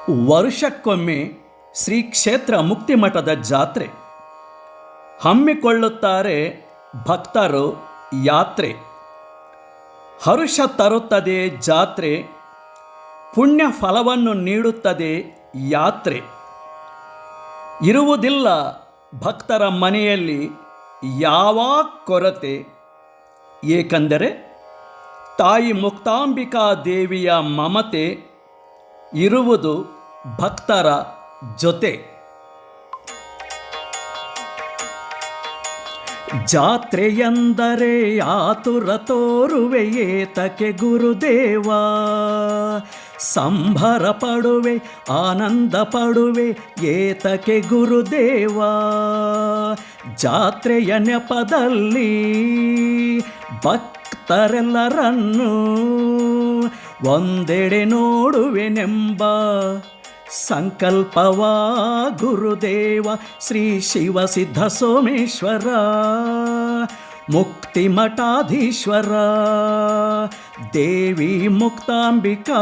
ವರ್ಷಕ್ಕೊಮ್ಮೆ ಶ್ರೀ ಕ್ಷೇತ್ರ ಮುಕ್ತಿಮಠದ ಜಾತ್ರೆ ಹಮ್ಮಿಕೊಳ್ಳುತ್ತಾರೆ ಭಕ್ತರು. ಯಾತ್ರೆ ಹರುಷ ತರುತ್ತದೆ. ಜಾತ್ರೆ ಪುಣ್ಯ ಫಲವನ್ನು ನೀಡುತ್ತದೆ. ಯಾತ್ರೆ ಇರುವುದಿಲ್ಲ ಭಕ್ತರ ಮನೆಯಲ್ಲಿ ಯಾವ ಕೊರತೆ, ಏಕೆಂದರೆ ತಾಯಿ ಮುಕ್ತಾಂಬಿಕಾ ದೇವಿಯ ಮಮತೆ ಇರುವುದು ಭಕ್ತರ ಜೊತೆ. ಜಾತ್ರೆಯೆಂದರೆ ಆತುರ ತೋರುವೆ ಏತಕ್ಕೆ ಗುರುದೇವ, ಸಂಭರ ಪಡುವೆ ಆನಂದ ಪಡುವೆ ಏತಕ್ಕೆ ಗುರುದೇವ. ಜಾತ್ರೆಯ ನೆಪದಲ್ಲಿ ಭಕ್ತರೆಲ್ಲರನ್ನು ಒಂದೆಡೆ ನೋಡುವೆನೆಂಬ ಸಂಕಲ್ಪವ ಗುರುದೇವ ಶ್ರೀ ಶಿವಸಿದ್ಧ ಸೋಮೇಶ್ವರ ಮುಕ್ತಿ ಮಠಾಧೀಶ್ವರ ದೇವಿ ಮುಕ್ತಾಂಬಿಕಾ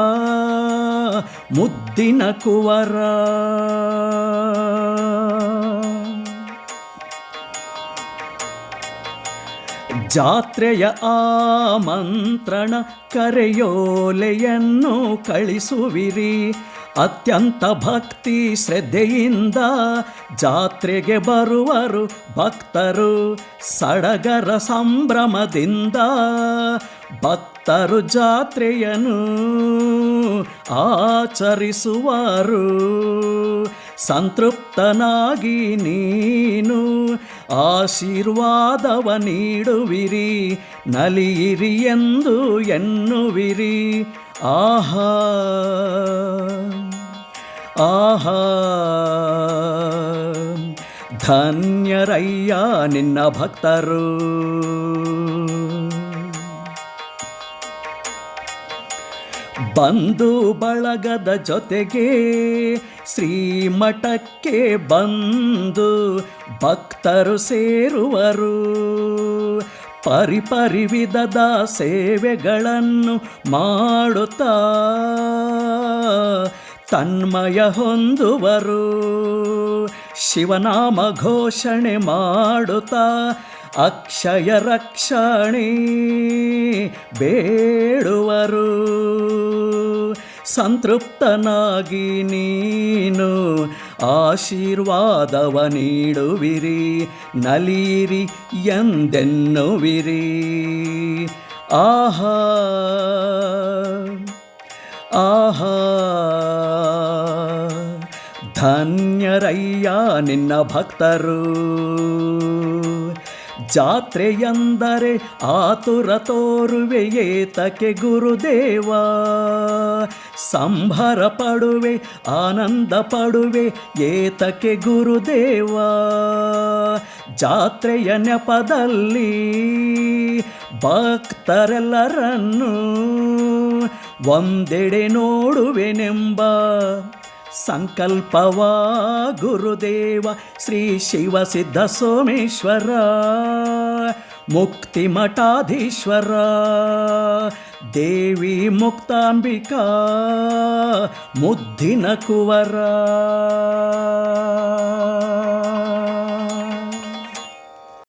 ಮುದ್ದಿನ ಕುವರ. ಜಾತ್ರೆಯ ಆಮಂತ್ರಣ ಕರೆಯೋಲೆಯನ್ನು ಕಳಿಸುವಿರಿ. ಅತ್ಯಂತ ಭಕ್ತಿ ಶ್ರದ್ಧೆಯಿಂದ ಜಾತ್ರೆಗೆ ಬರುವರು ಭಕ್ತರು. ಸಡಗರ ಸಂಭ್ರಮದಿಂದ ಭಕ್ತರು ಜಾತ್ರೆಯನ್ನು ಆಚರಿಸುವರು. ಸಂತೃಪ್ತನಾಗಿ ನೀನು ಆಶೀರ್ವಾದವ ನೀಡುವಿರಿ. ನಲಿಯಿರಿ ಎಂದು ಎನ್ನುವಿರಿ. ಆಹಾ ಆಹಾ ಧನ್ಯರಯ್ಯ ನಿನ್ನ ಭಕ್ತರು. ಬಂಧು ಬಳಗದ ಜೊತೆಗೆ ಶ್ರೀಮಠಕ್ಕೆ ಬಂದು ಭಕ್ತರು ಸೇರುವರು. ಪರಿಪರಿ ವಿಧದ ಸೇವೆಗಳನ್ನು ಮಾಡುತ್ತಾ ತನ್ಮಯ ಹೊಂದುವರು. ಶಿವನಾಮ ಘೋಷಣೆ ಮಾಡುತ್ತಾ ಅಕ್ಷಯ ರಕ್ಷಣೆ ಬೇಡುವರು. ಸಂತೃಪ್ತನಾಗಿ ನೀನು ಆಶೀರ್ವಾದವ ನೀಡುವಿರಿ. ನಲಿಯಿರಿ ಎಂದೆನ್ನುವಿರಿ. ಆಹಾ ಆಹಾ ಧನ್ಯರಯ್ಯ ನಿನ್ನ ಭಕ್ತರು. ಜಾತ್ರೆಯೆಂದರೆ ಆತುರ ತೋರುವೆ ಏತಕ್ಕೆ ಗುರುದೇವ, ಸಂಭರ ಪಡುವೆ ಆನಂದ ಪಡುವೆ ಏತಕ್ಕೆ ಗುರುದೇವ. ಜಾತ್ರೆಯ ನೆಪದಲ್ಲಿ ಭಕ್ತರೆಲ್ಲರನ್ನು ಒಂದೆಡೆ ನೋಡುವೆನೆಂಬ ಸಂಕಲ್ಪವ ಗುರುದೇವ ಶ್ರೀ ಶಿವಸಿದ್ಧ ಸೋಮೇಶ್ವರ ಮುಕ್ತಿ ಮಠಾಧೀಶ್ವರ ದೇವಿ ಮುಕ್ತಾಂಬಿಕಾ ಮುದ್ದಿನ ಕುವರ.